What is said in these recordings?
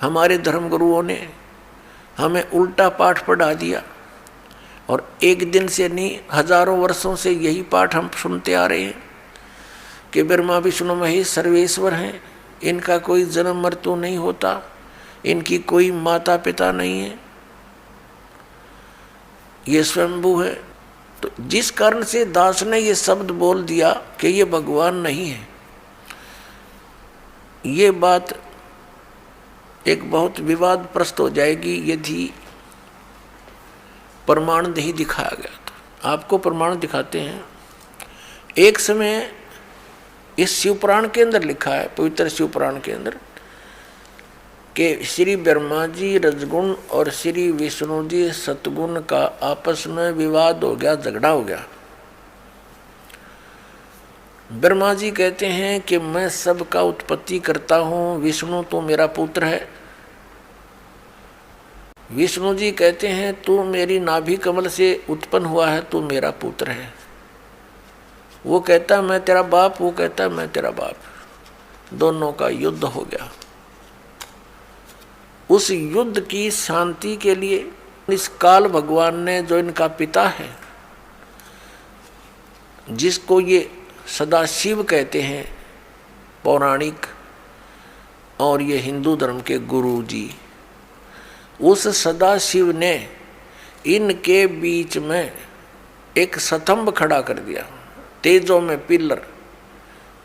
हमारे धर्म गुरुओं ने हमें उल्टा पाठ पढ़ा दिया, और एक दिन से नहीं, हजारों वर्षों से यही पाठ हम सुनते आ रहे हैं कि ब्रह्मा विष्णु महेश सर्वेश्वर हैं, इनका कोई जन्म मृत्यु नहीं होता, इनकी कोई माता पिता नहीं है, ये स्वयंभू है। तो जिस कारण से दास ने ये शब्द बोल दिया कि ये भगवान नहीं है, ये बात एक बहुत विवादप्रस्त हो जाएगी यदि प्रमाण नहीं दिखाया गया। तो आपको प्रमाण दिखाते हैं। एक समय इस शिवपुराण के अंदर लिखा है, पवित्र शिवपुराण के अंदर, कि श्री ब्रह्मा जी रजगुण और श्री विष्णु जी सतगुण का आपस में विवाद हो गया, झगड़ा हो गया। ब्रह्मा जी कहते हैं कि मैं सबका उत्पत्ति करता हूँ, विष्णु तो मेरा पुत्र है। विष्णु जी कहते हैं तू मेरी नाभि कमल से उत्पन्न हुआ है, तू मेरा पुत्र है। वो कहता मैं तेरा बाप, वो कहता मैं तेरा बाप। दोनों का युद्ध हो गया। उस युद्ध की शांति के लिए इस काल भगवान ने, जो इनका पिता है, जिसको ये सदाशिव कहते हैं पौराणिक, और ये हिंदू धर्म के गुरु जी, उस सदाशिव ने इनके बीच में एक स्तंभ खड़ा कर दिया, तेजों में पिलर,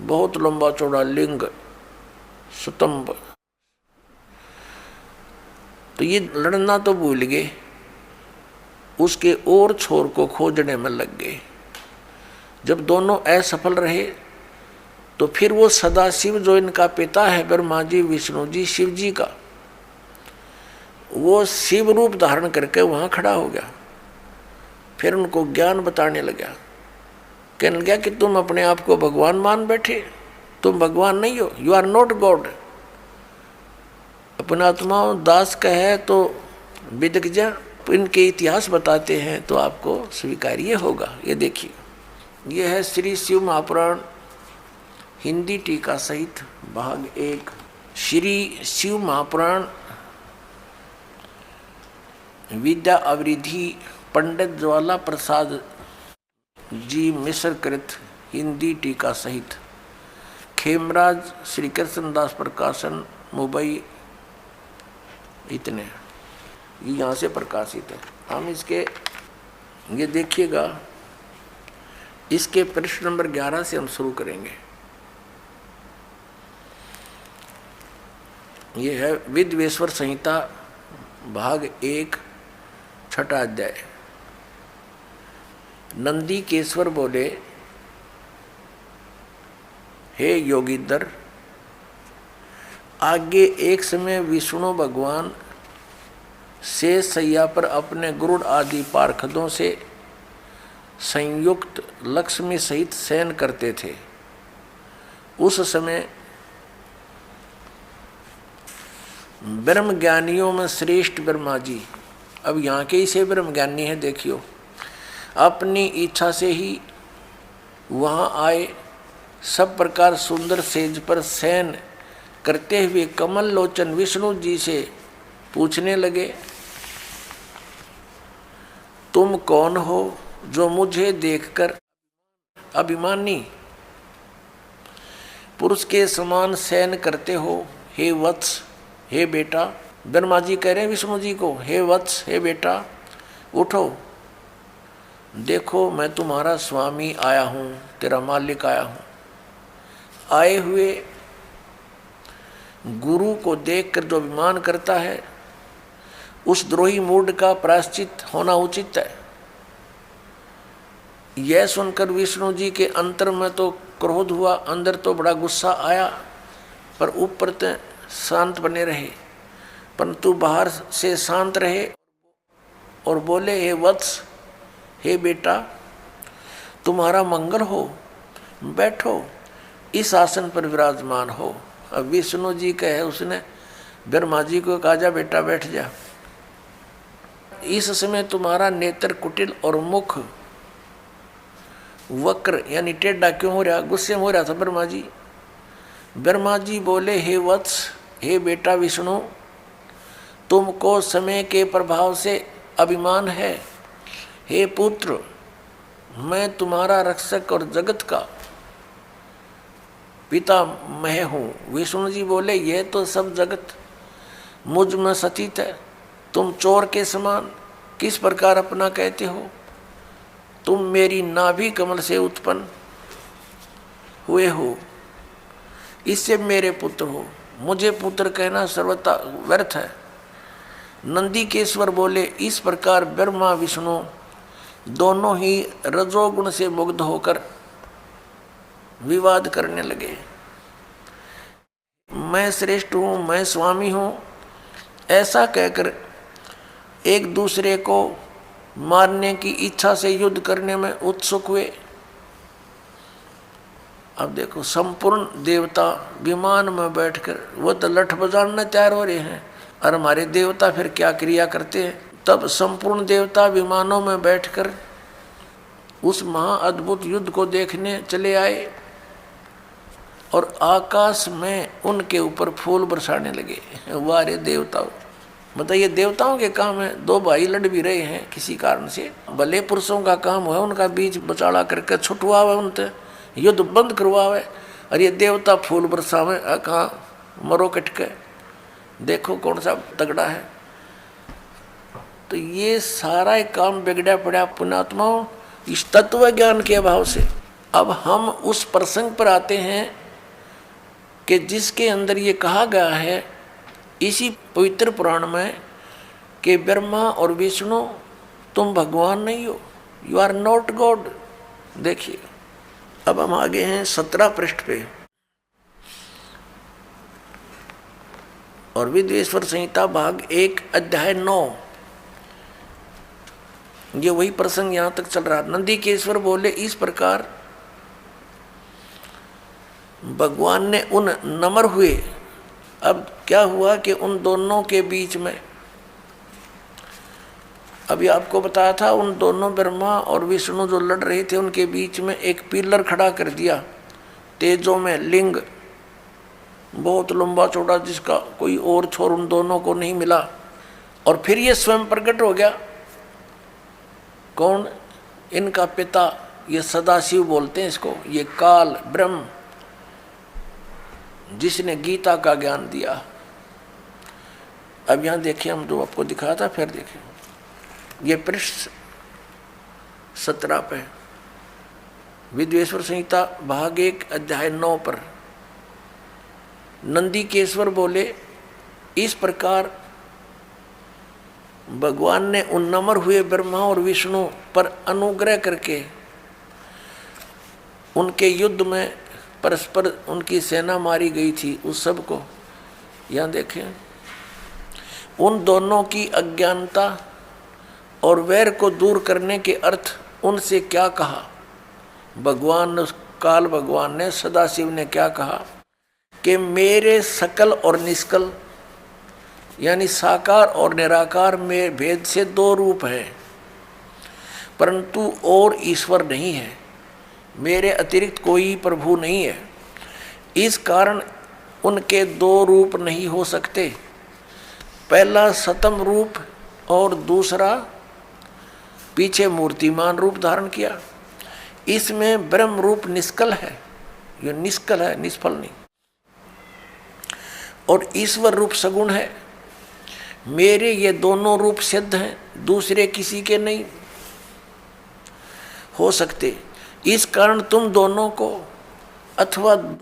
बहुत लंबा चौड़ा लिंग स्तंभ। तो ये लड़ना तो भूल गए, उसके और छोर को खोजने में लग गए। जब दोनों असफल रहे तो फिर वो सदाशिव, जो इनका पिता है ब्रह्मा जी विष्णु जी शिव जी का, वो शिव रूप धारण करके वहाँ खड़ा हो गया। फिर उनको ज्ञान बताने लगा, कहने लगा कि तुम अपने आप को भगवान मान बैठे, तुम भगवान नहीं हो, यू आर नॉट गॉड। अपना आत्मा दास कहे तो विदग्ध, इनके इतिहास बताते हैं तो आपको स्वीकार्य होगा। ये देखिए, ये है श्री शिव महापुराण हिंदी टीका सहित भाग 1। श्री शिव महापुराण विद्या अवरिधि पंडित ज्वाला प्रसाद जी मिश्र कृत हिंदी टीका सहित, खेमराज श्री कृष्णदास प्रकाशन मुंबई, इतने ये यहाँ से प्रकाशित है। हम इसके ये देखिएगा, इसके पृष्ठ नंबर 11 से हम शुरू करेंगे। ये है विद्वेश्वर संहिता भाग 1 छठा अध्याय। नंदी केश्वर बोले, हे योगींद्र, आगे एक समय विष्णु भगवान से सैया पर अपने गरुड़ आदि पार्षदों से संयुक्त लक्ष्मी सहित शयन करते थे। उस समय ब्रह्म ज्ञानियों में श्रेष्ठ ब्रह्मा जी, अब यहाँ के ही से ब्रह्म ज्ञानी है, देखियो, अपनी इच्छा से ही वहाँ आए। सब प्रकार सुंदर सेज पर शयन करते हुए कमल लोचन विष्णु जी से पूछने लगे, तुम कौन हो जो मुझे देखकर अभिमानी पुरुष के समान शयन करते हो? हे वत्स, हे बेटा। ब्रह्मा जी कह रहे हैं विष्णु जी को, हे वत्स, हे बेटा, उठो, देखो मैं तुम्हारा स्वामी आया हूँ, तेरा मालिक आया हूँ। आए हुए गुरु को देखकर जो अभिमान करता है, उस द्रोही मूड का प्रायश्चित होना उचित है। यह सुनकर विष्णु जी के अंतर में तो क्रोध हुआ, अंदर तो बड़ा गुस्सा आया, पर ऊपर तो शांत बने रहे, परंतु बाहर से शांत रहे और बोले, हे वत्स, हे बेटा, तुम्हारा मंगल हो, बैठो, इस आसन पर विराजमान हो। अब विष्णु जी कहे, उसने ब्रह्मा जी को कहा, जा बेटा बैठ जा। इस समय तुम्हारा नेत्र कुटिल और मुख वक्र यानी टेढ़ा क्यों हो रहा? गुस्से में हो रहा था ब्रह्मा जी। ब्रह्मा जी बोले, हे वत्स, हे बेटा विष्णु, तुमको समय के प्रभाव से अभिमान है। हे पुत्र, मैं तुम्हारा रक्षक और जगत का पिता मैं हूँ। विष्णु जी बोले, यह तो सब जगत मुझ में सचित है, तुम चोर के समान किस प्रकार अपना कहते हो? तुम मेरी नाभि कमल से उत्पन्न हुए हो, इससे मेरे पुत्र हो। मुझे पुत्र कहना सर्वथा व्यर्थ है। नंदीकेश्वर बोले, इस प्रकार ब्रह्मा विष्णु दोनों ही रजोगुण से मुग्ध होकर विवाद करने लगे। मैं श्रेष्ठ हूँ, मैं स्वामी हूँ, ऐसा कहकर एक दूसरे को मारने की इच्छा से युद्ध करने में उत्सुक हुए। अब देखो, संपूर्ण देवता विमान में बैठकर वो तो लठ बजाने तैयार हो रहे हैं, और हमारे देवता फिर क्या क्रिया करते हैं। तब संपूर्ण देवता विमानों में बैठकर उस महाअद्भुत युद्ध को देखने चले आए और आकाश में उनके ऊपर फूल बरसाने लगे। वारे देवताओं, बताइए, देवताओं के काम है। दो भाई लड़ भी रहे हैं किसी कारण से, भले पुरुषों का काम है उनका बीच बचाड़ा करके छुटवावे, उनसे युद्ध बंद करवावे, और ये देवता फूल बरसावे। कहाँ मरो कटके, देखो कौन सा तगड़ा है। तो ये सारा एक काम बिगड़ा पड़ा पुण्यात्माओं इस तत्व ज्ञान के अभाव से। अब हम उस प्रसंग पर आते हैं कि जिसके अंदर ये कहा गया है इसी पवित्र पुराण में कि ब्रह्मा और विष्णु तुम भगवान नहीं हो, यू आर नॉट गॉड। देखिए, अब हम आगे हैं 17 पृष्ठ पे, और विद्वेश्वर संहिता भाग 1 अध्याय 9। ये वही प्रसंग यहां तक चल रहा। नंदीकेश्वर बोले, इस प्रकार भगवान ने उन नम्र हुए। अब क्या हुआ कि उन दोनों के बीच में, अभी आपको बताया था, उन दोनों ब्रह्मा और विष्णु जो लड़ रहे थे उनके बीच में एक पिलर खड़ा कर दिया तेजों में, लिंग बहुत लंबा चौड़ा, जिसका कोई और छोर उन दोनों को नहीं मिला। और फिर ये स्वयं प्रकट हो गया। कौन? इनका पिता, ये सदाशिव बोलते हैं इसको, ये काल ब्रह्म, जिसने गीता का ज्ञान दिया। अब यहां देखिए, हम जो आपको दिखाया था, फिर देखिए ये पृष्ठ 17 पे, विद्वेश्वर संहिता भाग 1 अध्याय 9 पर। नंदीकेश्वर बोले, इस प्रकार भगवान ने उन नम्र हुए ब्रह्मा और विष्णु पर अनुग्रह करके उनके युद्ध में परस्पर उनकी सेना मारी गई थी, उस सब को यहाँ देखें। उन दोनों की अज्ञानता और वैर को दूर करने के अर्थ उनसे क्या कहा भगवान, काल भगवान ने, सदाशिव ने क्या कहा कि मेरे सकल और निष्कल यानी साकार और निराकार में भेद से 2 रूप हैं, परंतु और ईश्वर नहीं है, मेरे अतिरिक्त कोई प्रभु नहीं है। इस कारण उनके 2 रूप नहीं हो सकते। पहला सतम रूप और दूसरा पीछे मूर्तिमान रूप धारण किया। इसमें ब्रह्म रूप निष्कल है, ये निष्कल है, निष्फल नहीं, और ईश्वर रूप सगुण है। मेरे ये दोनों रूप सिद्ध हैं, दूसरे किसी के नहीं हो सकते। इस कारण तुम दोनों को अथवा